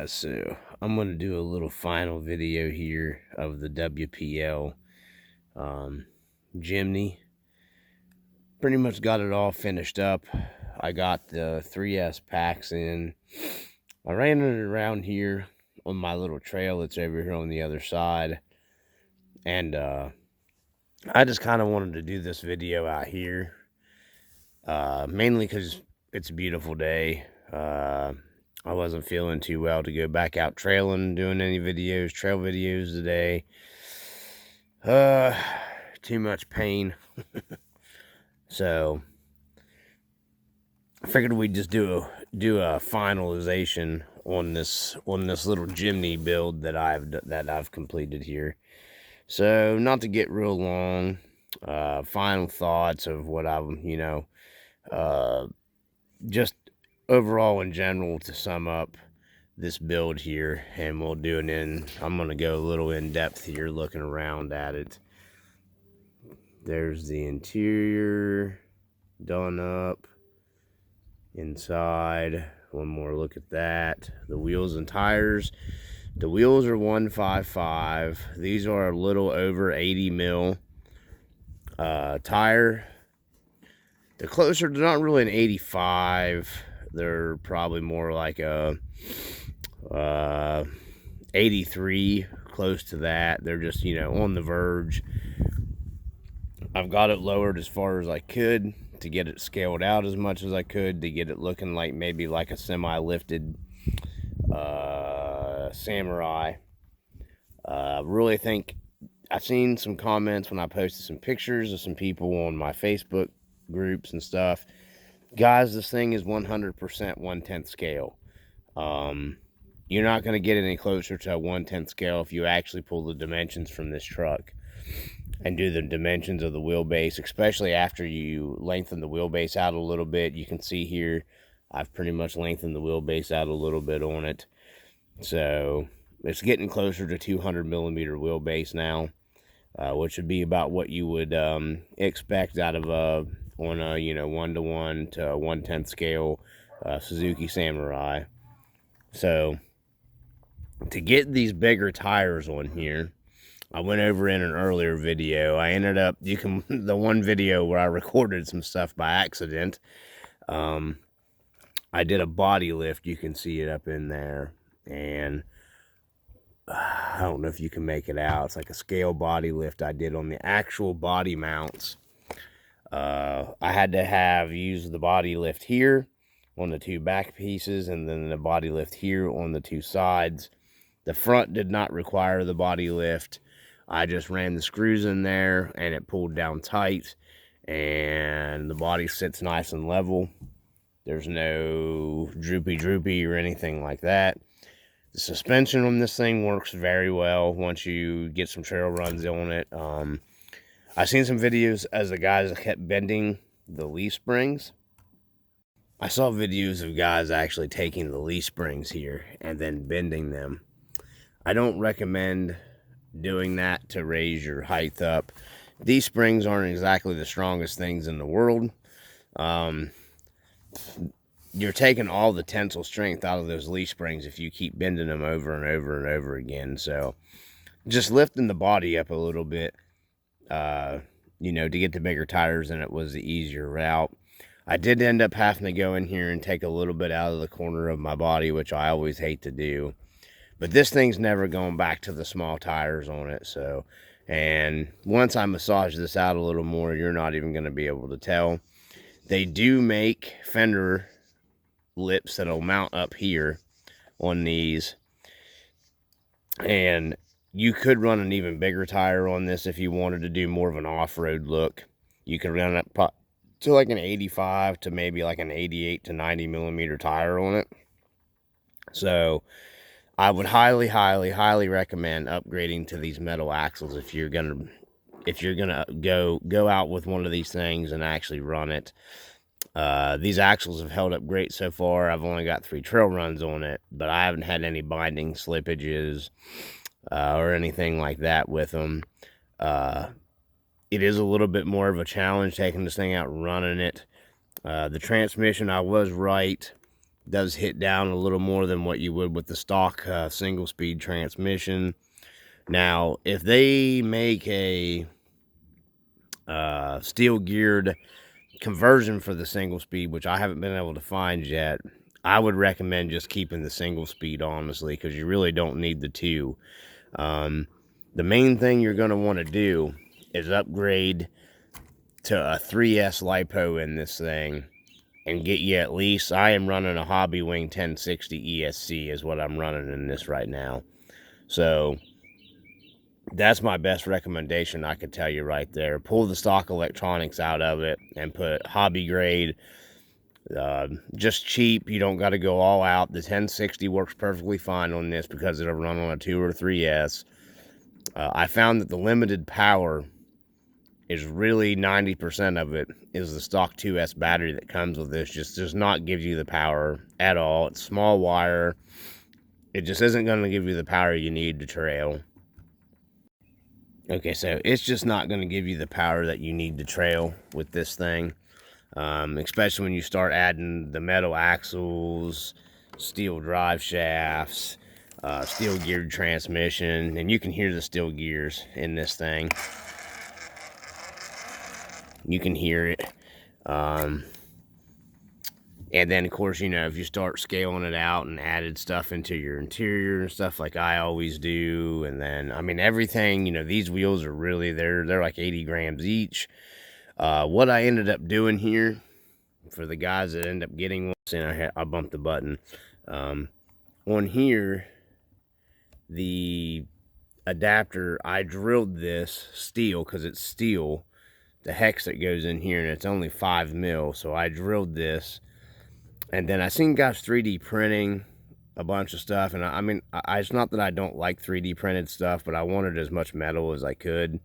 guys, so I'm going to do a little final video here of the Wpl Jimny. Pretty much got it all finished up. I got the 3S packs in. I ran it around here on my little trail that's over here on the other side. And I just kind of wanted to do this video out here. Mainly because it's a beautiful day. I wasn't feeling too well to go back out trailing, doing any trail videos today. Too much pain. So I figured we'd just do a finalization on this little Jimny build that I've completed here. So not to get real long, final thoughts of what I'm, just overall in general to sum up this build here, and we'll do it I'm going to go a little in depth here looking around at it. There's the interior done up. Inside, one more look at that. The wheels and tires. The wheels are 155. These are a little over 80 mil. Tire, they're closer, they're not really an 85. They're probably more like a 83, close to that. They're just, on the verge. I've got it lowered as far as I could to get it scaled out as much as I could to get it looking like maybe like a semi-lifted Samurai. Really think I've seen some comments when I posted some pictures of some people on my Facebook groups and stuff. Guys, this thing is 100% 1/10 scale. You're not going to get any closer to a 1/10 scale if you actually pull the dimensions from this truck and do the dimensions of the wheelbase, especially after you lengthen the wheelbase out a little bit. You can see here I've pretty much lengthened the wheelbase out a little bit on it. So it's getting closer to 200 millimeter wheelbase now, which would be about what you would expect out of on a 1:1 to 1/10 scale Suzuki Samurai. So to get these bigger tires on here, I went over in an earlier video. I ended up, the one video where I recorded some stuff by accident, I did a body lift. You can see it up in there, and I don't know if you can make it out. It's like a scale body lift I did on the actual body mounts. I had to use the body lift here on the two back pieces, and then the body lift here on the two sides. The front did not require the body lift. I just ran the screws in there and it pulled down tight, and the body sits nice and level. There's no droopy or anything like that. The suspension on this thing works very well once you get some trail runs on it. I've seen some videos as the guys kept bending the leaf springs. I saw videos of guys actually taking the leaf springs here and then bending them. I don't recommend doing that to raise your height up. These springs aren't exactly the strongest things in the world. You're taking all the tensile strength out of those leaf springs if you keep bending them over and over and over again. So just lifting the body up a little bit, to get the bigger tires in it was the easier route. I did end up having to go in here and take a little bit out of the corner of my body, which I always hate to do. But this thing's never going back to the small tires on it. So, and once I massage this out a little more, you're not even going to be able to tell. They do make fender lips that'll mount up here on these. And you could run an even bigger tire on this if you wanted to do more of an off-road look. You could run it to like an 85 to maybe like an 88 to 90 millimeter tire on it. So I would highly recommend upgrading to these metal axles if you're gonna go out with one of these things and actually run it. These axles have held up great so far. I've only got 3 trail runs on it, but I haven't had any binding slippages or anything like that with them. It is a little bit more of a challenge taking this thing out and running it. The transmission, I was right. Does hit down a little more than what you would with the stock single speed transmission. Now, if they make a steel geared conversion for the single speed, which I haven't been able to find yet, I would recommend just keeping the single speed, honestly, because you really don't need the two. The main thing you're going to want to do is upgrade to a 3S LiPo in this thing and get you at least, I am running a Hobby Wing 1060 ESC is what I'm running in this right now. So that's my best recommendation I could tell you right there. Pull the stock electronics out of it and put hobby grade, just cheap. You don't got to go all out. The 1060 works perfectly fine on this because it'll run on a 2 or 3S. I found that the limited power is really 90% of it is the stock 2S battery that comes with this. Just does not give you the power at all. It's small wire. It just isn't going to give you the power you need to trail. Okay, so it's just not going to give you the power that you need to trail with this thing. Especially when you start adding the metal axles, steel drive shafts, steel geared transmission, and you can hear the steel gears in this thing. You can hear it. And then, of course, you know, if you start scaling it out and added stuff into your interior and stuff like I always do, and then, I mean, everything, you know, these wheels are really, they're like 80 grams each. What I ended up doing here, for the guys that end up getting one, and I bumped the button, on here, the adapter, I drilled this steel, because it's steel, the hex that goes in here, and it's only 5 mil, so I drilled this. And then I seen guys 3D printing a bunch of stuff, and I mean, it's not that I don't like 3D printed stuff, but I wanted as much metal as I could.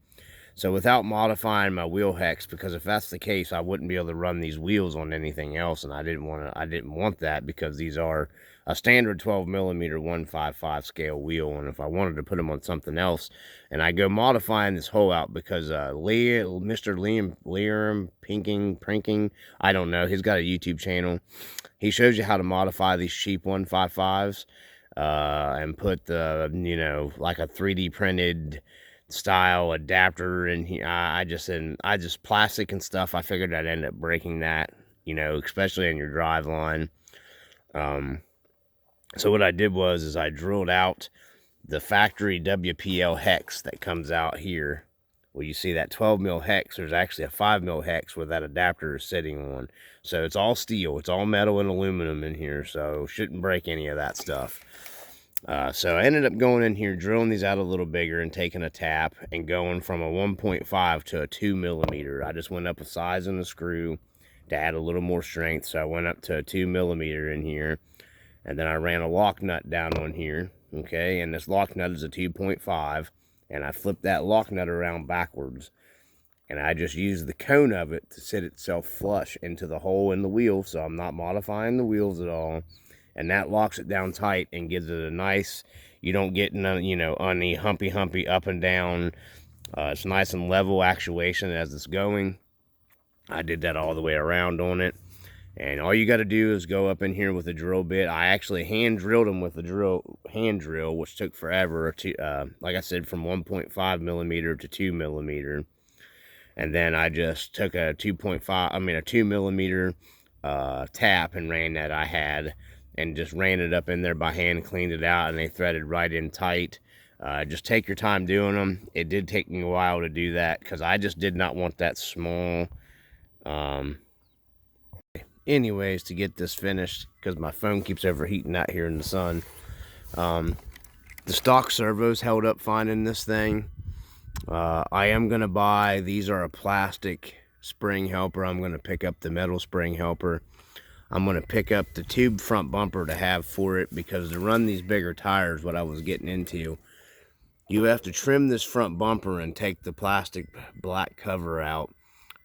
So without modifying my wheel hex, because if that's the case, I wouldn't be able to run these wheels on anything else, and I didn't want that, because these are a standard 12mm 155 scale wheel, and if I wanted to put them on something else, and I go modifying this whole out, because Mr. Liam Prinking, I don't know, he's got a YouTube channel. He shows you how to modify these cheap 155s and put the, you know, like a 3D printed style adapter in here. I just plastic and stuff. I figured I'd end up breaking that, you know, especially in your drive line. So what I did was I drilled out the factory Wpl hex that comes out here. Well, you see that 12 mil hex, there's actually a 5 mil hex where that adapter is sitting on. So it's all steel, it's all metal and aluminum in here, so shouldn't break any of that stuff. So I ended up going in here, drilling these out a little bigger and taking a tap and going from a 1.5 to a 2mm. I just went up a size in the screw to add a little more strength, so I went up to a 2mm in here. And then I ran a lock nut down on here, okay, and this lock nut is a 2.5. And I flipped that lock nut around backwards, and I just used the cone of it to sit itself flush into the hole in the wheel, so I'm not modifying the wheels at all, and that locks it down tight and gives it a nice, you don't get none, you know, any humpy up and down. It's nice and level actuation as it's going. I did that all the way around on it. And all you got to do is go up in here with a drill bit. I actually hand drilled them with a hand drill, which took forever. Like I said, from 1.5mm to 2mm. And then I just took a 2mm tap and ran that I had, and just ran it up in there by hand, cleaned it out, and they threaded right in tight. Just take your time doing them. It did take me a while to do that because I just did not want that small. Anyways, to get this finished, because my phone keeps overheating out here in the sun, the stock servos held up fine in this thing. I am going to buy, these are a plastic spring helper. I'm going to pick up the metal spring helper. I'm going to pick up the tube front bumper to have for it, because to run these bigger tires, what I was getting into, you have to trim this front bumper and take the plastic black cover out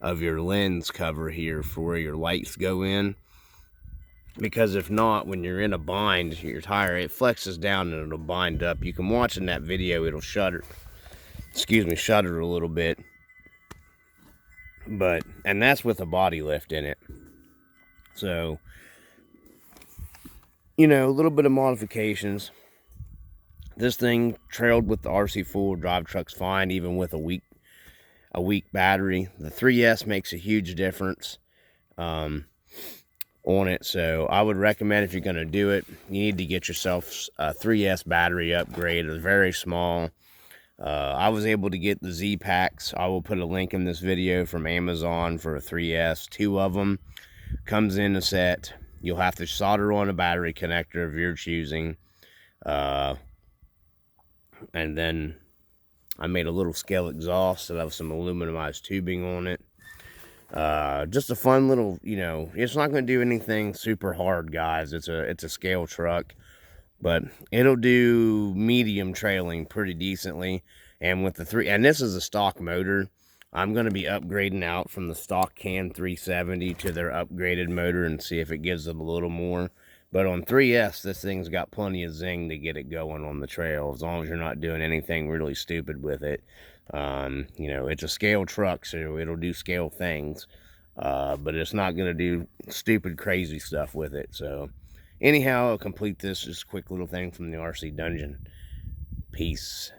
of your lens cover here for where your lights go in, because if not, when you're in a bind, your tire, it flexes down and it'll bind up. You can watch in that video, it'll shudder a little bit, and that's with a body lift in it. So you know, a little bit of modifications. This thing trailed with the RC four-wheel drive trucks fine, even with a weak battery. The 3S makes a huge difference on it, so I would recommend, if you're going to do it, you need to get yourself a 3S battery upgrade. It's very small. I was able to get the Z packs. I will put a link in this video from Amazon for a 3S. 2 of them comes in a set. You'll have to solder on a battery connector of your choosing. And then I made a little scale exhaust that have some aluminumized tubing on it. Just a fun little, you know, it's not going to do anything super hard, guys. It's a scale truck, but it'll do medium trailing pretty decently. And with the and this is a stock motor. I'm going to be upgrading out from the stock Can 370 to their upgraded motor and see if it gives them a little more. But on 3S, this thing's got plenty of zing to get it going on the trail, as long as you're not doing anything really stupid with it. You know, it's a scale truck, so it'll do scale things, but it's not going to do stupid, crazy stuff with it. So anyhow, I'll complete this just quick little thing from the RC Dungeon. Peace.